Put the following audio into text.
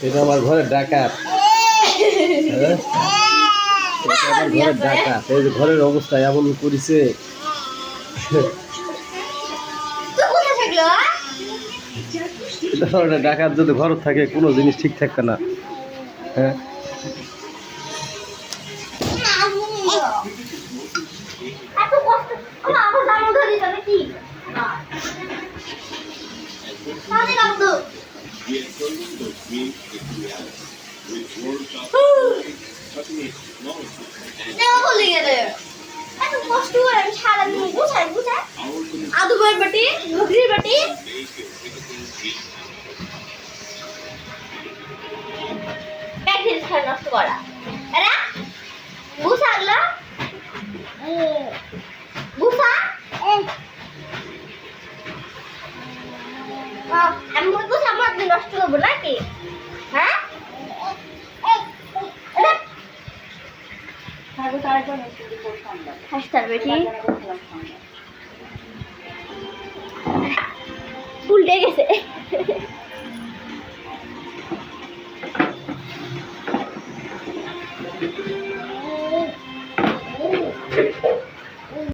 এটা আমার ঘরের ডাকাত। হ্যাঁ? এটা আমার ঘরের ডাকাত। এই যে ঘরের অবস্থা এমন করেছে। এটা একটা ডাকাত যদি ঘর থাকে কোনো জিনিস ঠিক থাকবে না। হ্যাঁ, কষ্ট করে আমি সারাদিন গুছাই আদু বইয়ের বাটি ঘুগরির বাটি প্যাকেট খাই নষ্ট করা এরা গুছাগুলো গুছা আমি গুছা আমার নষ্ট করবো নাকি হ্যাঁ হাসতার বেটি উল্টে গেছে